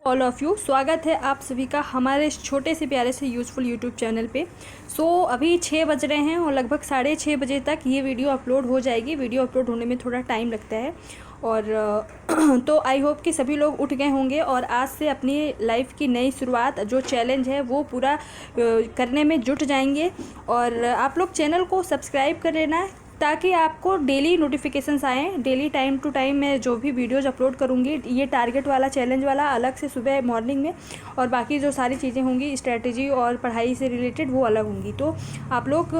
All of you, स्वागत है आप सभी का हमारे इस छोटे से प्यारे से यूज़फुल यूट्यूब चैनल पे। अभी 6 बज रहे हैं और लगभग 6:30 बजे तक ये वीडियो अपलोड हो जाएगी। वीडियो अपलोड होने में थोड़ा टाइम लगता है और तो आई होप कि सभी लोग उठ गए होंगे और आज से अपनी लाइफ की नई शुरुआत जो चैलेंज है वो पूरा करने में जुट जाएंगे। और आप लोग चैनल को सब्सक्राइब कर लेना ताकि आपको डेली नोटिफिकेशंस आएँ। डेली टाइम टू टाइम मैं जो भी वीडियोज़ अपलोड करूँगी, ये टारगेट वाला चैलेंज वाला अलग से सुबह मॉर्निंग में, और बाकी जो सारी चीज़ें होंगी स्ट्रैटेजी और पढ़ाई से रिलेटेड वो अलग होंगी। तो आप लोग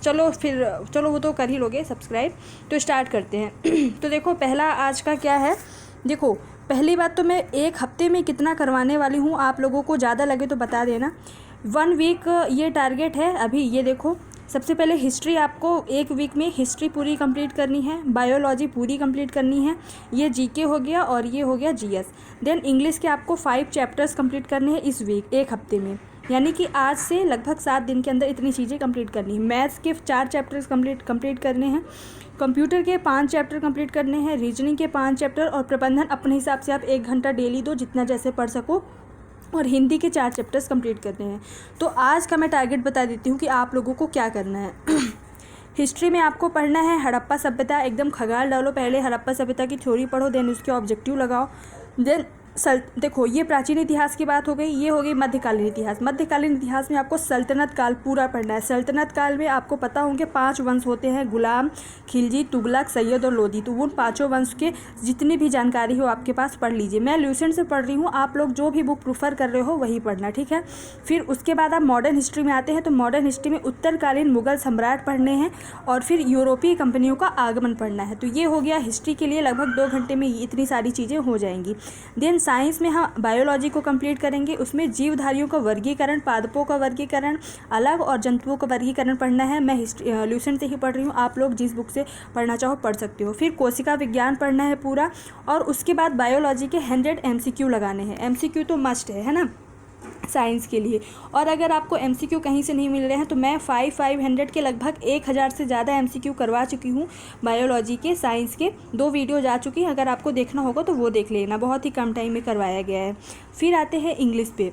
चलो वो तो कर ही लोगे सब्सक्राइब। तो स्टार्ट करते हैं। तो देखो पहला आज का क्या है। देखो पहली बात तो मैं 1 हफ्ते में कितना करवाने वाली हूँ, आप लोगों को ज़्यादा लगे तो बता देना। 1 वीक ये टारगेट है। अभी ये देखो, सबसे पहले हिस्ट्री आपको 1 वीक में हिस्ट्री पूरी कंप्लीट करनी है, बायोलॉजी पूरी कंप्लीट करनी है, ये जीके हो गया और ये हो गया जीएस। देन इंग्लिश के आपको 5 चैप्टर्स कंप्लीट करने हैं इस वीक 1 हफ्ते में, यानी कि आज से लगभग 7 दिन के अंदर इतनी चीज़ें कंप्लीट करनी है। मैथ्स के 4 चैप्टर्स कंप्लीट करने हैं, कंप्यूटर के 5 चैप्टर कंप्लीट करने हैं, रीजनिंग के 5 चैप्टर, और प्रबंधन अपने हिसाब से आप 1 घंटा डेली दो, जितना जैसे पढ़ सको, और हिंदी के 4 चैप्टर्स कंप्लीट करने हैं। तो आज का मैं टारगेट बता देती हूँ कि आप लोगों को क्या करना है। हिस्ट्री में आपको पढ़ना है हड़प्पा सभ्यता, एकदम खगाल डालो। पहले हड़प्पा सभ्यता की थ्योरी पढ़ो, देन उसके ऑब्जेक्टिव लगाओ। देन देखो ये प्राचीन इतिहास की बात हो गई, ये हो गई मध्यकालीन इतिहास। मध्यकालीन इतिहास में आपको सल्तनत काल पूरा पढ़ना है। सल्तनत काल में आपको पता होंगे 5 वंश होते हैं, गुलाम, खिलजी, तुगलक, सैयद और लोधी। तो उन 5 वंश के जितनी भी जानकारी हो आपके पास पढ़ लीजिए। मैं ल्यूसेंट से पढ़ रही हूँ, आप लोग जो भी बुक प्रेफर कर रहे हो वही पढ़ना, ठीक है। फिर उसके बाद आप मॉडर्न हिस्ट्री में आते हैं। तो मॉडर्न हिस्ट्री में उत्तरकालीन मुगल सम्राट पढ़ने हैं और फिर यूरोपीय कंपनियों का आगमन पढ़ना है। तो ये हो गया हिस्ट्री के लिए, लगभग 2 घंटे में इतनी सारी चीज़ें हो जाएंगी। देन साइंस में हम बायोलॉजी को कंप्लीट करेंगे। उसमें जीवधारियों का वर्गीकरण, पादपों का वर्गीकरण अलग और जंतुओं का वर्गीकरण पढ़ना है। मैं ल्यूसेंट से ही पढ़ रही हूँ, आप लोग जिस बुक से पढ़ना चाहो पढ़ सकते हो। फिर कोशिका विज्ञान पढ़ना है पूरा, और उसके बाद बायोलॉजी के 100 MCQ लगाने हैं। MCQ तो मस्ट है ना साइंस के लिए। और अगर आपको MCQ कहीं से नहीं मिल रहे हैं तो मैं 500 के लगभग 1000 से ज़्यादा MCQ करवा चुकी हूँ। बायोलॉजी के, साइंस के 2 वीडियो जा चुकी हैं, अगर आपको देखना होगा तो वो देख लेना, बहुत ही कम टाइम में करवाया गया है। फिर आते हैं इंग्लिश पे।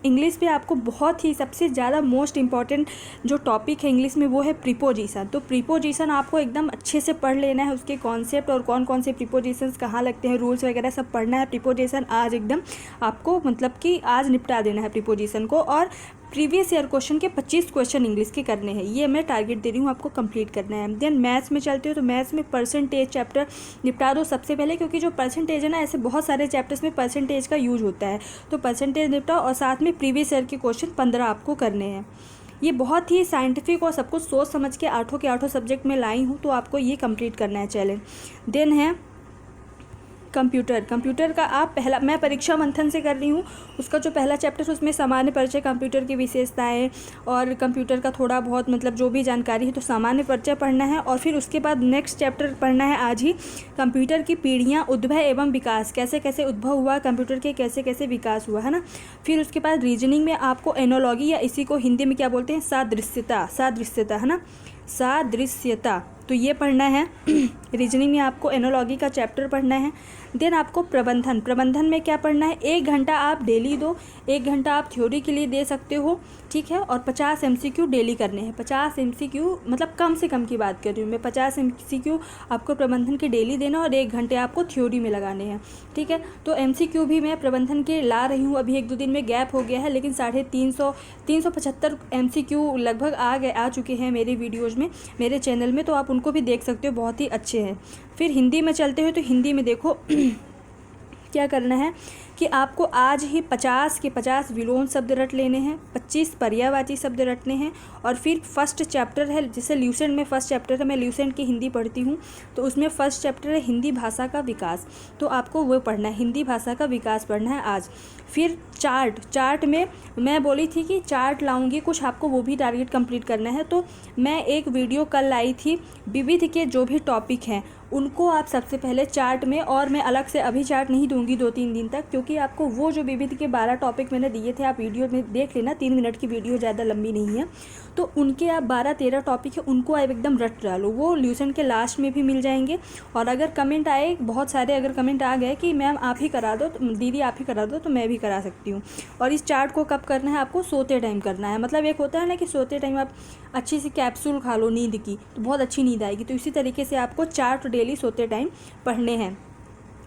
इंग्लिश पे आपको बहुत ही सबसे ज़्यादा मोस्ट इम्पॉर्टेंट जो टॉपिक है इंग्लिश में वो है प्रीपोजिशन। तो प्रीपोजिशन आपको एकदम अच्छे से पढ़ लेना है, उसके कॉन्सेप्ट और कौन कौन से प्रीपोजिशंस कहाँ लगते हैं, रूल्स वगैरह सब पढ़ना है। प्रीपोजिशन आज एकदम आपको मतलब कि आज निपटा देना है प्रीपोजिशन को। और प्रीवियस ईयर क्वेश्चन के 25 क्वेश्चन इंग्लिश के करने हैं, ये मैं टारगेट दे रही हूँ, आपको कंप्लीट करना है। देन मैथ्स में चलते हो तो मैथ्स में परसेंटेज चैप्टर निपटा दो सबसे पहले, क्योंकि जो परसेंटेज है ना, ऐसे बहुत सारे चैप्टर्स में परसेंटेज का यूज होता है। तो परसेंटेज निपटाओ और साथ में प्रीवियस ईयर के क्वेश्चन 15 आपको करने हैं। ये बहुत ही साइंटिफिक और सब कुछ सोच समझ के 8 के 8 सब्जेक्ट में लाई हूँ, तो आपको ये कंप्लीट करना है चैलेंज। देन है कंप्यूटर का आप पहला, मैं परीक्षा मंथन से कर रही हूँ, उसका जो पहला चैप्टर उसमें सामान्य परिचय, कंप्यूटर की विशेषताएं और कंप्यूटर का थोड़ा बहुत मतलब जो भी जानकारी है, तो सामान्य परिचय पढ़ना है। और फिर उसके बाद नेक्स्ट चैप्टर पढ़ना है आज ही, कंप्यूटर की पीढ़ियाँ, उद्भव एवं विकास, कैसे कैसे उद्भव हुआ कंप्यूटर के, कैसे कैसे विकास हुआ, है ना। फिर उसके बाद रीजनिंग में आपको एनोलॉजी, या इसी को हिंदी में क्या बोलते हैं, सादृश्यता है ना, सादृश्यता, तो ये पढ़ना है। रीजनिंग में आपको एनोलॉजी का चैप्टर पढ़ना है। देन आपको प्रबंधन में क्या पढ़ना है, 1 घंटा आप डेली दो, 1 घंटा आप थ्योरी के लिए दे सकते हो, ठीक है। और 50 MCQ डेली करने हैं। 50 MCQ मतलब कम से कम की बात कर रही हूँ मैं, 50 MCQ आपको प्रबंधन के डेली देना और 1 घंटे आपको थ्योरी में लगाने हैं, ठीक है। तो MCQ भी मैं प्रबंधन के ला रही हूँ, अभी 1-2 दिन में गैप हो गया है, लेकिन 375 MCQ लगभग आ चुके हैं मेरे वीडियोज़ में, मेरे चैनल में, तो आप उनको भी देख सकते हो, बहुत ही अच्छे हैं। फिर हिंदी में चलते हो तो हिंदी में देखो क्या करना है कि आपको आज ही 50 के 50 विलोम शब्द रट लेने हैं, 25 पर्यायवाची शब्द रटने हैं। और फिर फर्स्ट चैप्टर है, जैसे ल्यूसेंट में फर्स्ट चैप्टर है, मैं ल्यूसेंट की हिंदी पढ़ती हूँ, तो उसमें फर्स्ट चैप्टर है हिंदी भाषा का विकास, तो आपको वो पढ़ना है, हिंदी भाषा का विकास पढ़ना है आज। फिर चार्ट में मैं बोली थी कि चार्ट लाऊंगी कुछ, आपको वो भी टारगेट कंप्लीट करना है। तो मैं एक वीडियो कल लाई थी, विविध के जो भी टॉपिक हैं उनको आप सबसे पहले चार्ट में, और मैं अलग से अभी चार्ट नहीं दूंगी 2-3 दिन तक, क्योंकि कि आपको वो जो विविध के 12 टॉपिक मैंने दिए थे, आप वीडियो में देख लेना, 3 मिनट की वीडियो, ज़्यादा लंबी नहीं है, तो उनके आप 12-13 टॉपिक है उनको आप एकदम रट डालो, वो ल्यूसन के लास्ट में भी मिल जाएंगे। और अगर कमेंट आए, बहुत सारे अगर कमेंट आ गए कि मैम आप ही करा दो, तो दीदी आप ही करा दो, तो मैं भी करा सकती हूँ। और इस चार्ट को कब करना है, आपको सोते टाइम करना है। मतलब एक होता है ना कि सोते टाइम आप अच्छी सी कैप्सूल खा लो नींद की, तो बहुत अच्छी नींद आएगी। तो इसी तरीके से आपको चार्ट डेली सोते टाइम पढ़ने हैं।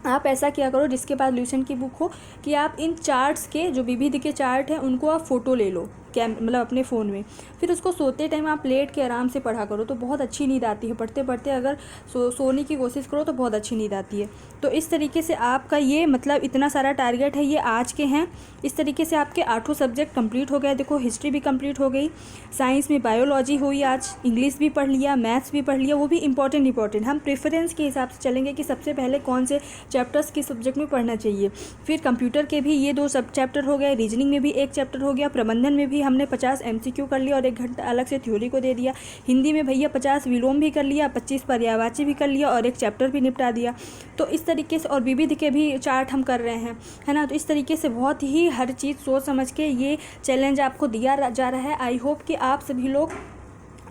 आप ऐसा किया करो, जिसके पास ल्यूसन की बुक हो, कि आप इन चार्ट्स के जो विविध के चार्ट हैं उनको आप फ़ोटो ले लो, मतलब अपने फ़ोन में, फिर उसको सोते टाइम आप लेट के आराम से पढ़ा करो, तो बहुत अच्छी नींद आती है। पढ़ते पढ़ते अगर सोने की कोशिश करो तो बहुत अच्छी नींद आती है। तो इस तरीके से आपका ये मतलब इतना सारा टारगेट है, ये आज के हैं। इस तरीके से आपके 8 सब्जेक्ट कंप्लीट हो गए। देखो, हिस्ट्री भी कंप्लीट हो गई, साइंस में बायोलॉजी हुई आज, इंग्लिश भी पढ़ लिया, मैथ्स भी पढ़ लिया, वो भी इंपॉर्टेंट। हम प्रेफरेंस के हिसाब से चलेंगे कि सबसे पहले कौन से चैप्टर्स किस सब्जेक्ट में पढ़ना चाहिए। फिर कंप्यूटर के भी ये 2 सब चैप्टर हो गए, रीजनिंग में भी 1 चैप्टर हो गया, प्रबंधन में भी हमने 50 MCQ कर लिया और 1 घंटा अलग से थ्योरी को दे दिया। हिंदी में भैया 50 विलोम भी कर लिया, 25 पर्यायवाची भी कर लिया और 1 चैप्टर भी निपटा दिया। तो इस तरीके से, और विविध के भी चार्ट हम कर रहे हैं, है ना। तो इस तरीके से बहुत ही हर चीज़ सोच समझ के ये चैलेंज आपको दिया जा रहा है। आई होप कि आप सभी लोग,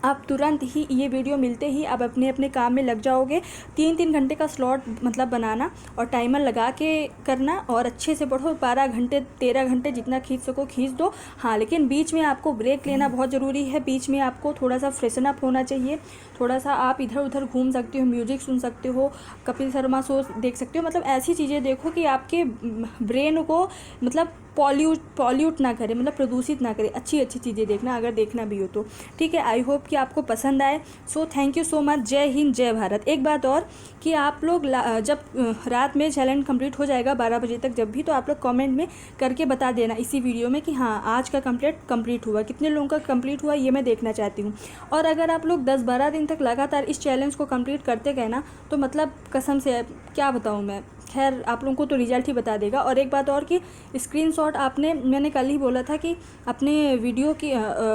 आप तुरंत ही ये वीडियो मिलते ही आप अपने अपने काम में लग जाओगे। 3-3 घंटे का स्लॉट मतलब बनाना और टाइमर लगा के करना और अच्छे से पढ़ो। 12 घंटे 13 घंटे जितना खींच सको खींच दो। हाँ, लेकिन बीच में आपको ब्रेक लेना बहुत ज़रूरी है। बीच में आपको थोड़ा सा फ्रेशन अप होना चाहिए, थोड़ा सा आप इधर उधर घूम सकते हो, म्यूजिक सुन सकते हो, कपिल शर्मा शो देख सकते हो। मतलब ऐसी चीज़ें देखो कि आपके ब्रेन को मतलब पॉल्यूट ना करे, मतलब प्रदूषित ना करे। अच्छी चीज़ें देखना, अगर देखना भी हो तो, ठीक है। आई होप कि आपको पसंद आए। So thank you so much. जय हिंद, जय भारत। एक बात और कि आप लोग जब रात में चैलेंज कंप्लीट हो जाएगा 12 बजे तक जब भी, तो आप लोग कमेंट में करके बता देना इसी वीडियो में कि हाँ आज का कंप्लीट हुआ, कितने लोगों का कंप्लीट हुआ, ये मैं देखना चाहती हूँ। और अगर आप लोग 10-12 दिन तक लगातार इस चैलेंज को कंप्लीट करते गए ना, तो मतलब कसम से क्या बताऊँ मैं, खैर आप लोगों को तो रिजल्ट ही बता देगा। और एक बात और कि स्क्रीनशॉट आपने, मैंने कल ही बोला था कि अपने वीडियो की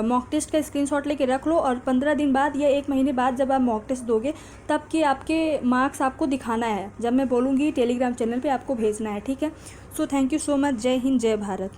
मॉक टेस्ट का स्क्रीनशॉट लेके रख लो, और 15 दिन बाद या 1 महीने बाद जब आप मॉक टेस्ट दोगे तब कि आपके मार्क्स आपको दिखाना है। जब मैं बोलूँगी टेलीग्राम चैनल पे आपको भेजना है, ठीक है। So thank you so much. जय हिंद, जय भारत।